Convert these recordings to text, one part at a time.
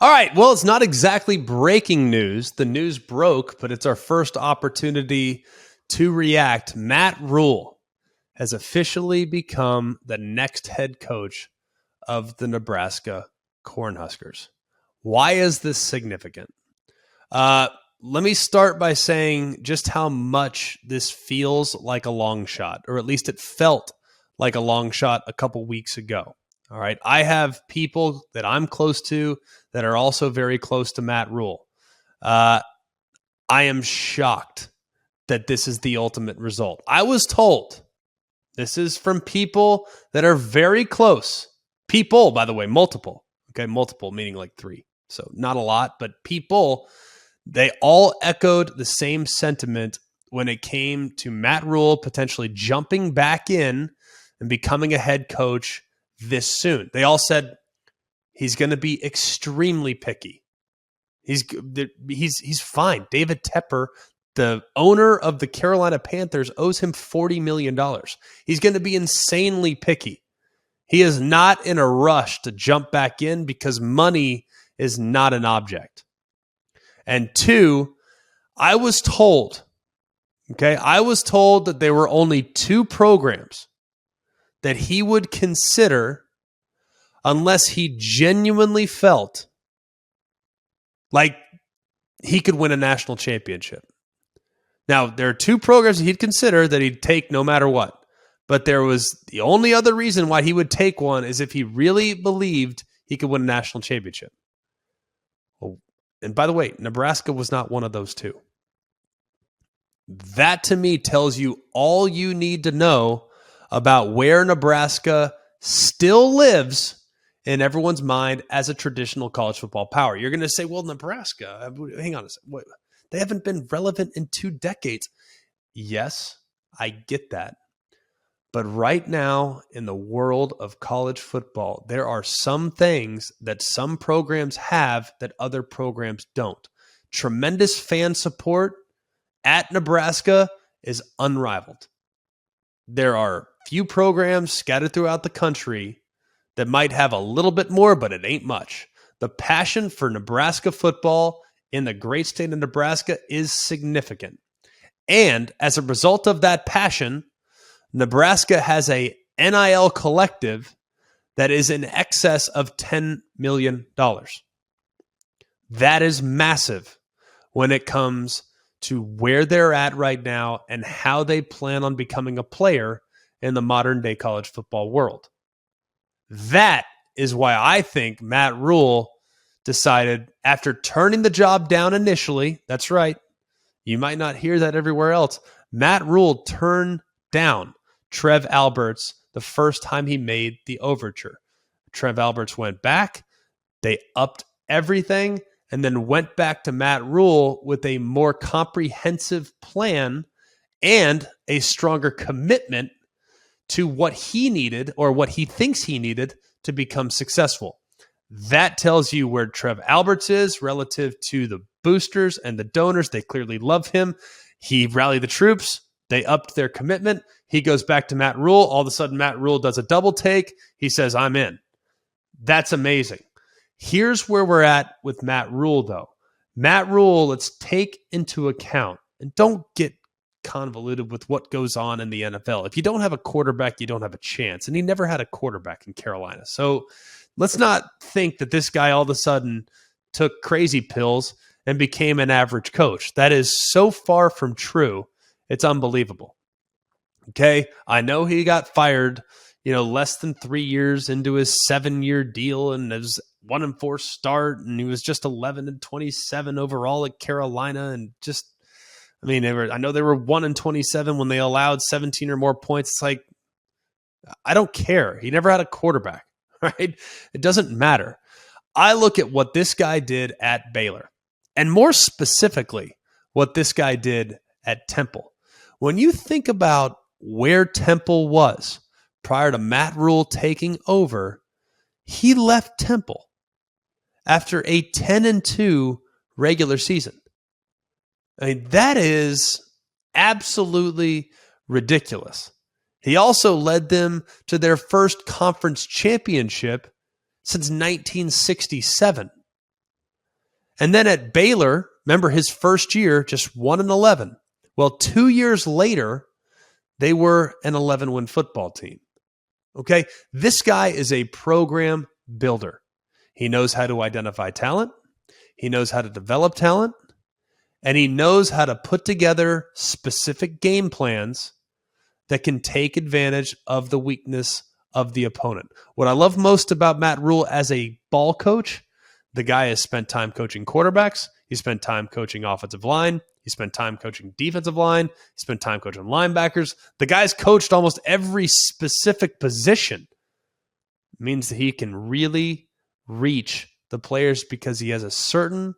All right. Well, it's not exactly breaking news. The news broke, but it's our first opportunity to react. Matt Rhule has officially become the next head coach of the Nebraska Cornhuskers. Why is this significant? Let me start by saying just how much this feels like a long shot, or at least it felt like a long shot a couple weeks ago. All right. I have people that I'm close to that are also very close to Matt Rhule. I am shocked that this is the ultimate result. I was told, this is from people that are very close. People, by the way, multiple. Okay, multiple meaning like 3. So not a lot, but people, they all echoed the same sentiment when it came to Matt Rhule potentially jumping back in and becoming a head coach this soon. They all said he's going to be extremely picky. He's fine. David Tepper, the owner of the Carolina Panthers, owes him $40 million. He's going to be insanely picky. He is not in a rush to jump back in because money is not an object. And 2, I was told that there were only 2 programs that he would consider unless he genuinely felt like he could win a national championship. Now, there are 2 programs that he'd consider that he'd take no matter what. But there was the only other reason why he would take one is if he really believed he could win a national championship. Well, and by the way, Nebraska was not one of those 2. That to me tells you all you need to know about where Nebraska still lives in everyone's mind as a traditional college football power. You're going to say, well, Nebraska, hang on a second. They haven't been relevant in 2 decades. Yes, I get that. But right now in the world of college football, there are some things that some programs have that other programs don't. Tremendous fan support at Nebraska is unrivaled. There are few programs scattered throughout the country that might have a little bit more, but it ain't much. The passion for Nebraska football in the great state of Nebraska is significant. And as a result of that passion, Nebraska has a NIL collective that is in excess of $10 million. That is massive when it comes to where they're at right now and how they plan on becoming a player in the modern day college football world. That is why I think Matt Rhule decided, after turning the job down initially, that's right, you might not hear that everywhere else, Matt Rhule turned down Trev Alberts the first time he made the overture. Trev Alberts went back, they upped everything, and then went back to Matt Rhule with a more comprehensive plan and a stronger commitment to what he needed or what he thinks he needed to become successful. That tells you where Trev Alberts is relative to the boosters and the donors. They clearly love him. He rallied the troops. They upped their commitment. He goes back to Matt Rhule. All of a sudden, Matt Rhule does a double take. He says, I'm in. That's amazing. Here's where we're at with Matt Rhule, though. Matt Rhule, let's take into account, and don't get convoluted with what goes on in the NFL. If you don't have a quarterback, you don't have a chance. And he never had a quarterback in Carolina. So let's not think that this guy all of a sudden took crazy pills and became an average coach. That is so far from true. It's unbelievable. Okay. I know he got fired, less than 3 years into his 7-year deal, and it was 1-4 start, and he was just 11-27 overall at Carolina. And I know they were 1-27 when they allowed 17 or more points. It's like, I don't care. He never had a quarterback, right? It doesn't matter. I look at what this guy did at Baylor, and more specifically, what this guy did at Temple. When you think about where Temple was prior to Matt Rhule taking over, he left Temple after a 10-2 regular season. I mean, that is absolutely ridiculous. He also led them to their first conference championship since 1967. And then at Baylor, remember his first year, just 1-11. Well, 2 years later, they were an 11-win football team. Okay, this guy is a program builder. He knows how to identify talent. He knows how to develop talent. And he knows how to put together specific game plans that can take advantage of the weakness of the opponent. What I love most about Matt Rhule as a ball coach, the guy has spent time coaching quarterbacks. He spent time coaching offensive line. He spent time coaching defensive line. He spent time coaching linebackers. The guy's coached almost every specific position. It means that he can really reach the players because he has a certain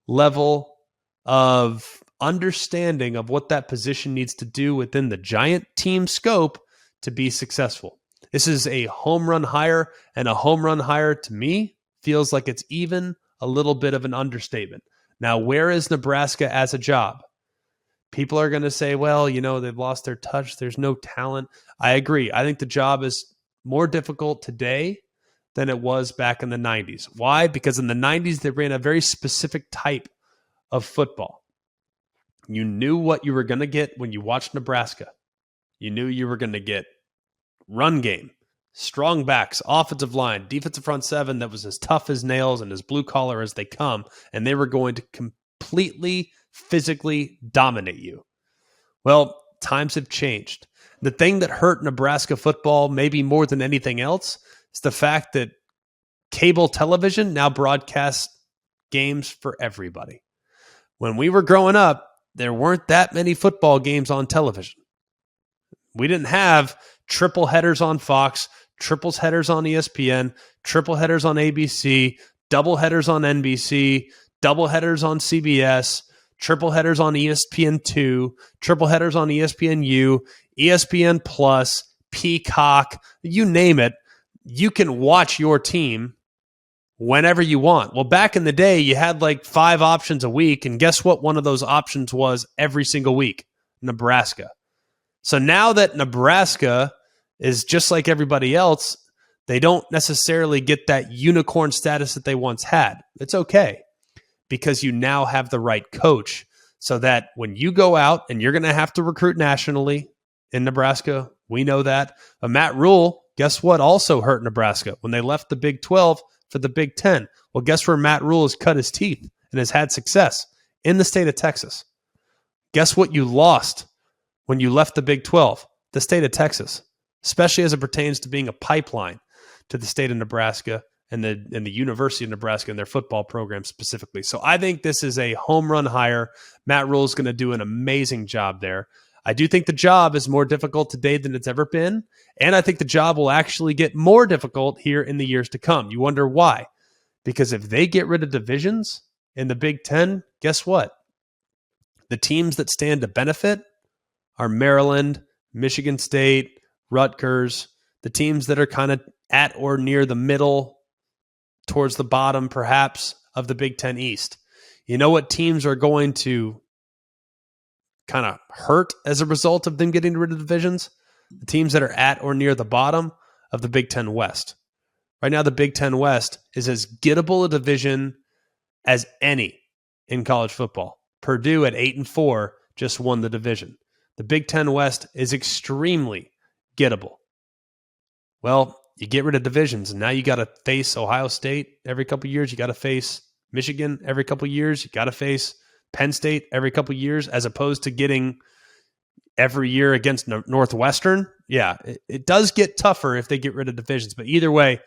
level of understanding of what that position needs to do within the giant team scope to be successful. This is a home run hire, and a home run hire to me feels like it's even a little bit of an understatement. Now, where is Nebraska as a job? People are going to say, well, they've lost their touch. There's no talent. I agree. I think the job is more difficult today than it was back in the 90s. Why? Because in the 90s, they ran a very specific type of football. You knew what you were going to get when you watched Nebraska. You knew you were going to get run game, strong backs, offensive line, defensive front seven that was as tough as nails and as blue collar as they come, and they were going to completely physically dominate you. Well, times have changed. The thing that hurt Nebraska football maybe more than anything else is the fact that cable television now broadcasts games for everybody. When we were growing up, there weren't that many football games on television. We didn't have triple headers on Fox, triples headers on ESPN, triple headers on ABC, double headers on NBC, double headers on CBS, triple headers on ESPN2, triple headers on ESPNU, ESPN Plus, Peacock, you name it. You can watch your team whenever you want. Well, back in the day, you had like 5 options a week, and guess what one of those options was every single week? Nebraska. So now that Nebraska is just like everybody else, they don't necessarily get that unicorn status that they once had. It's okay because you now have the right coach so that when you go out and you're going to have to recruit nationally in Nebraska, we know that. But Matt Rhule, guess what also hurt Nebraska? When they left the Big 12 for the Big 10. Well, guess where Matt Rhule has cut his teeth and has had success? In the state of Texas. Guess what you lost when you left the Big 12? The state of Texas, especially as it pertains to being a pipeline to the state of Nebraska and the University of Nebraska and their football program specifically. So I think this is a home run hire. Matt Rhule is going to do an amazing job there. I do think the job is more difficult today than it's ever been, and I think the job will actually get more difficult here in the years to come. You wonder why? Because if they get rid of divisions in the Big Ten, guess what? The teams that stand to benefit are Maryland, Michigan State, Rutgers, the teams that are kind of at or near the middle, towards the bottom perhaps of the Big Ten East. You know what teams are going to kind of hurt as a result of them getting rid of divisions? The teams that are at or near the bottom of the Big Ten West. Right now, the Big Ten West is as gettable a division as any in college football. Purdue at 8-4 just won the division. The Big Ten West is extremely gettable. Well, you get rid of divisions, and now you got to face Ohio State every couple of years. You got to face Michigan every couple of years. You got to face Penn State every couple of years, as opposed to getting every year against Northwestern. Yeah, it does get tougher if they get rid of divisions. But either way,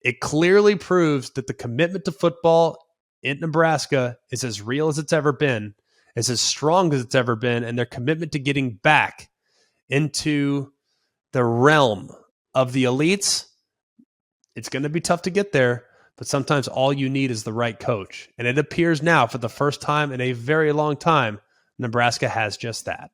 it clearly proves that the commitment to football in Nebraska is as real as it's ever been, is as strong as it's ever been, and their commitment to getting back into the realm of the elites, it's going to be tough to get there, but sometimes all you need is the right coach. And it appears now, for the first time in a very long time, Nebraska has just that.